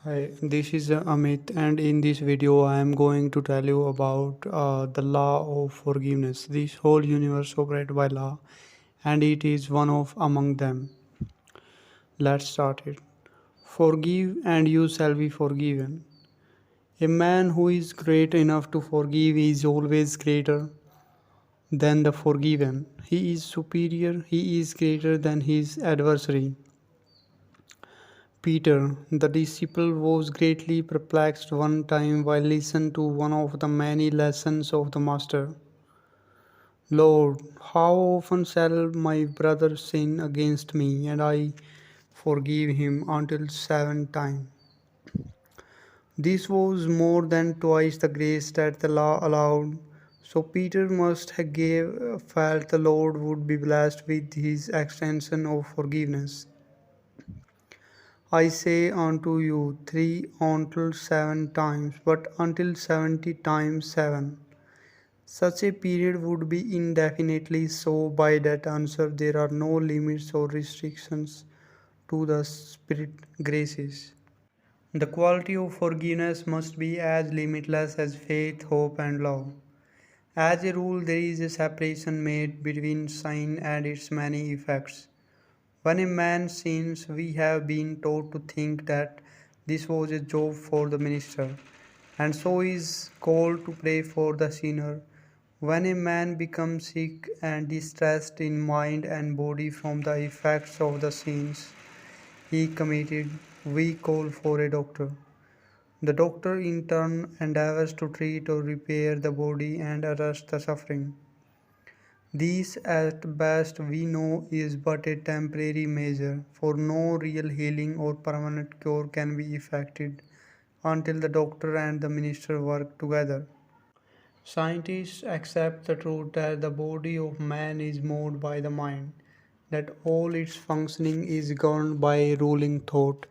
Hi, this is Amit, and in this video, I am going to tell you about the law of forgiveness. This whole universe operates by law, and it is one of among them. Let's start it. Forgive, and you shall be forgiven. A man who is great enough to forgive is always greater than the forgiven. He is superior, he is greater than his adversary. Peter, the disciple, was greatly perplexed one time while listening to one of the many lessons of the Master. Lord, how often shall my brother sin against me, and I forgive him until 7 times? This was more than twice the grace that the law allowed. So Peter must have felt the Lord would be blessed with his extension of forgiveness. I say unto you, 3 until 7 times, but until 70 times 7. Such a period would be indefinitely so. By that answer, there are no limits or restrictions to the Spirit graces. The quality of forgiveness must be as limitless as faith, hope, and love. As a rule, there is a separation made between sin and its many effects. When a man sins, we have been taught to think that this was a job for the minister, and so is called to pray for the sinner. When a man becomes sick and distressed in mind and body from the effects of the sins he committed, we call for a doctor. The doctor in turn endeavors to treat or repair the body and arrest the suffering. This, at best, we know is but a temporary measure, for no real healing or permanent cure can be effected until the doctor and the minister work together. Scientists accept the truth that the body of man is moved by the mind, that all its functioning is governed by a ruling thought,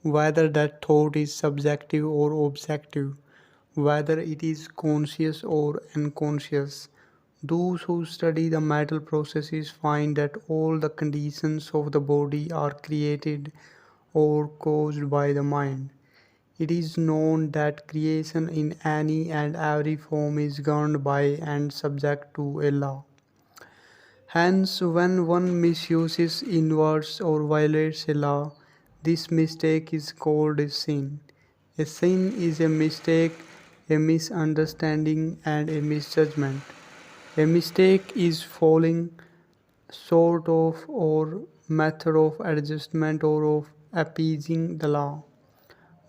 whether that thought is subjective or objective, whether it is conscious or unconscious. Those who study the mental processes find that all the conditions of the body are created or caused by the mind. It is known that creation in any and every form is governed by and subject to a law. Hence, when one misuses, inverts, or violates a law, this mistake is called a sin. A sin is a mistake, a misunderstanding, and a misjudgment. A mistake is falling short of or method of adjustment or of appeasing the law.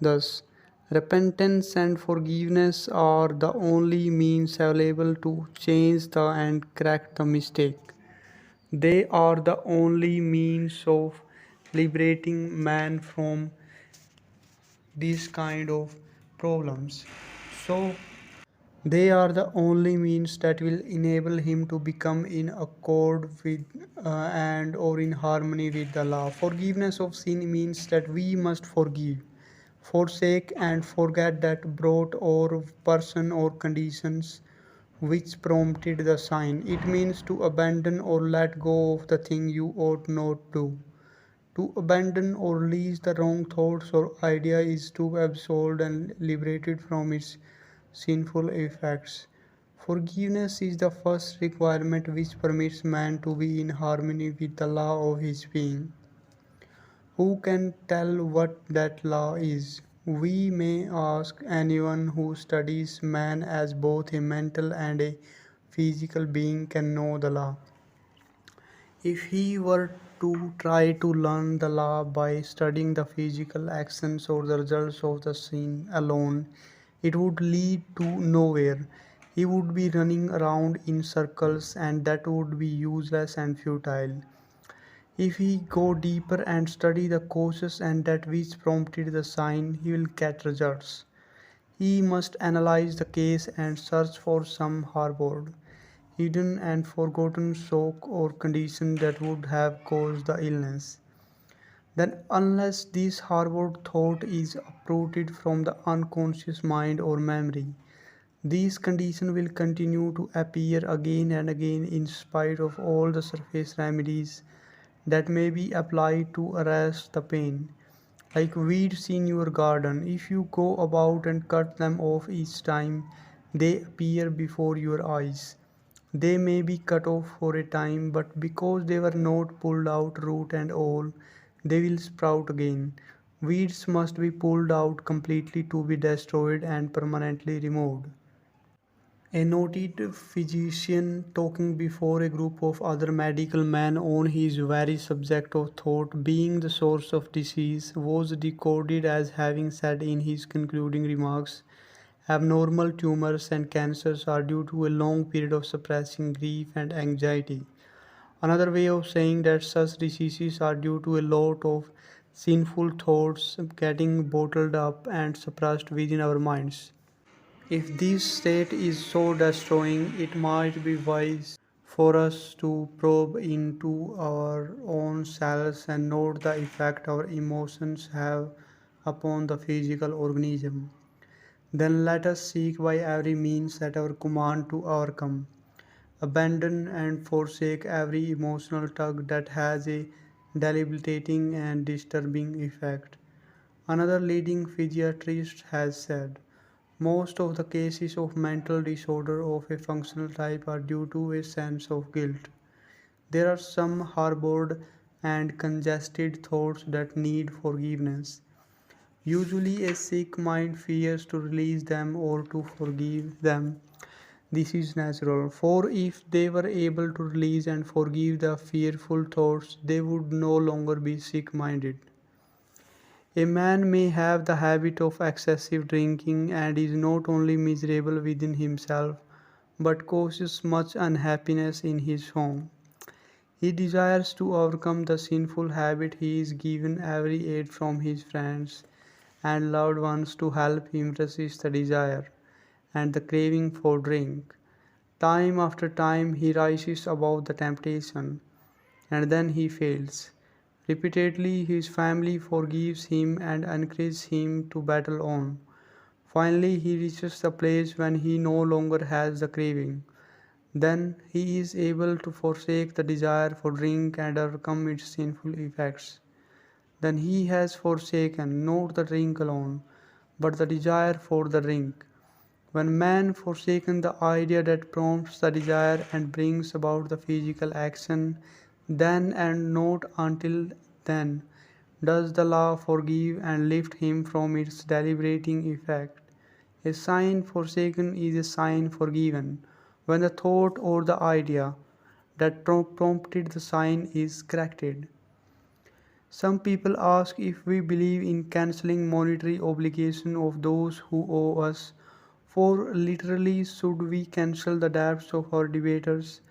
Thus, repentance and forgiveness are the only means available to change the and correct the mistake. They are the only means of liberating man from these kind of problems. So they are the only means that will enable him to become in accord with and or in harmony with the law. Forgiveness of sin means that we must forgive, forsake, and forget that brought or person or conditions which prompted the sin. It means to abandon or let go of the thing you ought not do. To abandon or release the wrong thoughts or idea is to be absolved and liberated from its sinful effects. Forgiveness is the first requirement which permits man to be in harmony with the law of his being. Who can tell what that law is? We may ask anyone who studies man as both a mental and a physical being can know the law. If he were to try to learn the law by studying the physical actions or the results of the sin alone, it would lead to nowhere. He would be running around in circles, and that would be useless and futile. If he go deeper and study the causes and that which prompted the sign, he will get results. He must analyze the case and search for some harbored, hidden and forgotten shock or condition that would have caused the illness. Then, unless this harbored thought is uprooted from the unconscious mind or memory, these conditions will continue to appear again and again in spite of all the surface remedies that may be applied to arrest the pain. like weeds in your garden. If you go about and cut them off each time they appear before your eyes, they may be cut off for a time, but because they were not pulled out root and all, they will sprout again. Weeds must be pulled out completely to be destroyed and permanently removed. A noted physician talking before a group of other medical men on his very subject of thought being the source of disease was recorded as having said in his concluding remarks, abnormal tumors and cancers are due to a long period of suppressing grief and anxiety. Another way of saying that such diseases are due to a lot of sinful thoughts getting bottled up and suppressed within our minds. If this state is so destroying, it might be wise for us to probe into our own selves and note the effect our emotions have upon the physical organism. Then let us seek by every means at our command to overcome, abandon, and forsake every emotional tug that has a debilitating and disturbing effect. Another leading physiatrist has said, most of the cases of mental disorder of a functional type are due to a sense of guilt. There are some harbored and congested thoughts that need forgiveness. Usually, a sick mind fears to release them or to forgive them. This is natural, for if they were able to release and forgive the fearful thoughts, they would no longer be sick minded. A man may have the habit of excessive drinking and is not only miserable within himself but causes much unhappiness in his home. He desires to overcome the sinful habit. He is given every aid from his friends and loved ones to help him resist the desire and the craving for drink. Time after time he rises above the temptation and then he fails. Repeatedly his family forgives him and encourages him to battle on. Finally he reaches the place when he no longer has the craving. Then he is able to forsake the desire for drink and overcome its sinful effects. Then he has forsaken not the drink alone, but the desire for the drink. When man forsaken the idea that prompts the desire and brings about the physical action, then and not until then does the law forgive and lift him from its deliberating effect. A sign forsaken is a sign forgiven, when the thought or the idea that prompted the sign is corrected. Some people ask if we believe in cancelling monetary obligation of those who owe us, for literally should we cancel the debts of our debaters?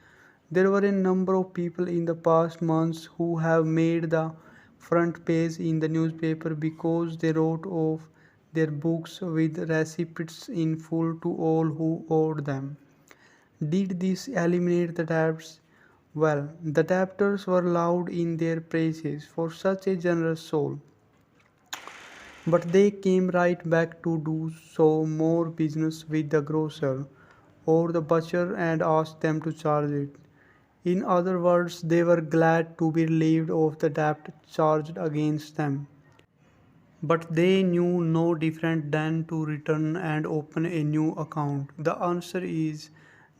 There were a number of people in the past months who have made the front page in the newspaper because they wrote off their books with receipts in full to all who owed them. Did this eliminate the debts? Well, the debtors were loud in their praises for such a generous soul, but they came right back to do so more business with the grocer or the butcher and asked them to charge it. In other words, they were glad to be relieved of the debt charged against them. But they knew no different than to return and open a new account. The answer is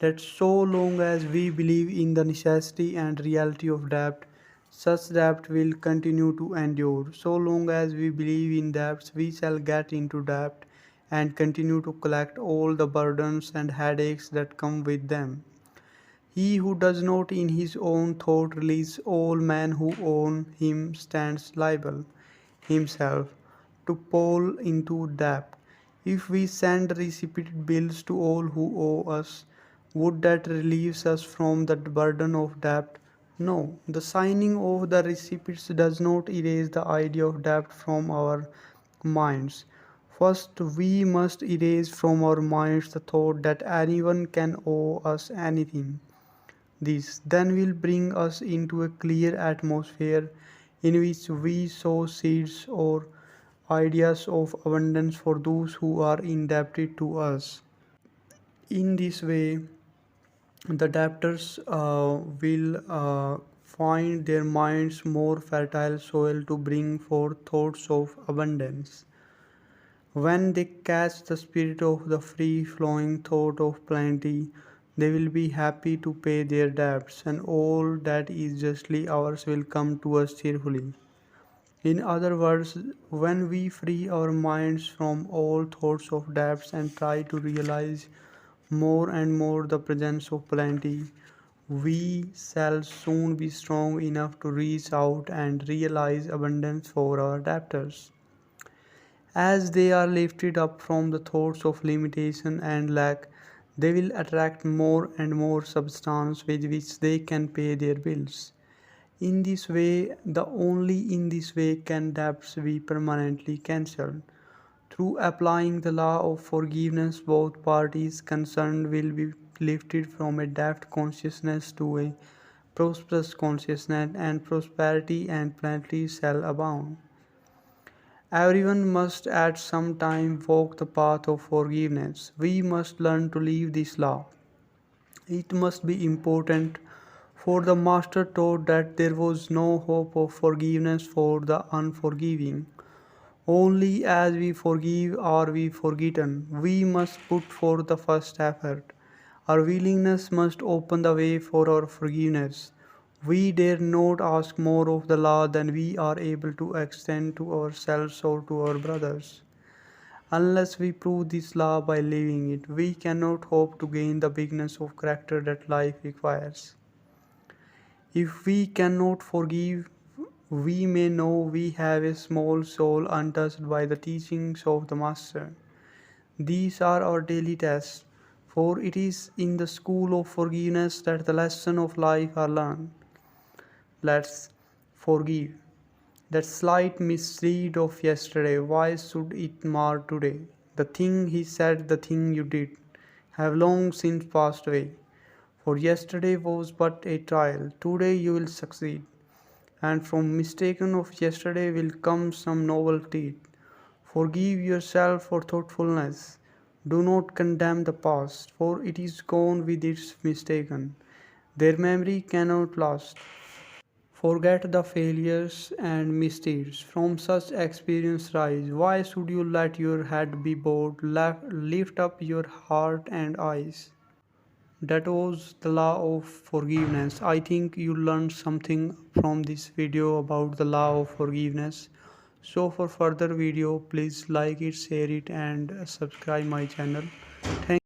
that so long as we believe in the necessity and reality of debt, such debt will continue to endure. So long as we believe in debts, we shall get into debt and continue to collect all the burdens and headaches that come with them. He who does not in his own thought release all men who own him stands liable himself to fall into debt. If we send reciprocated bills to all who owe us, would that relieve us from the burden of debt? No, the signing of the recipients does not erase the idea of debt from our minds. First, we must erase from our minds the thought that anyone can owe us anything. This then will bring us into a clear atmosphere in which we sow seeds or ideas of abundance for those who are indebted to us. In this way, the debtors will find their minds more fertile soil to bring forth thoughts of abundance. When they catch the spirit of the free flowing thought of plenty, they will be happy to pay their debts, and all that is justly ours will come to us cheerfully. In other words, when we free our minds from all thoughts of debts and try to realize more and more the presence of plenty, we shall soon be strong enough to reach out and realize abundance for our debtors. As they are lifted up from the thoughts of limitation and lack, they will attract more and more substance with which they can pay their bills. In this way, the only in this way can debts be permanently cancelled. Through applying the law of forgiveness, both parties concerned will be lifted from a debt consciousness to a prosperous consciousness, and prosperity and plenty shall abound. Everyone must at some time walk the path of forgiveness. We must learn to live this law. It must be important, for the Master taught that there was no hope of forgiveness for the unforgiving. Only as we forgive are we forgotten. We must put forth the first effort. Our willingness must open the way for our forgiveness. We dare not ask more of the law than we are able to extend to ourselves or to our brothers. Unless we prove this law by living it, we cannot hope to gain the bigness of character that life requires. If we cannot forgive, we may know we have a small soul untouched by the teachings of the Master. These are our daily tests, for it is in the school of forgiveness that the lesson of life are learned. Let's forgive. That slight misdeed of yesterday, why should it mar today? The thing he said, the thing you did, have long since passed away. For yesterday was but a trial, today you will succeed. And from mistaken of yesterday will come some novel deed. Forgive yourself for thoughtfulness. Do not condemn the past, for it is gone with its mistaken. Their memory cannot last. Forget the failures and misdeeds. From such experience rise. Why should you let your head be bowed? Lift up your heart and eyes. That was the law of forgiveness. I think you learned something from this video about the law of forgiveness. So for further video, please like it, share it and subscribe my channel. Thank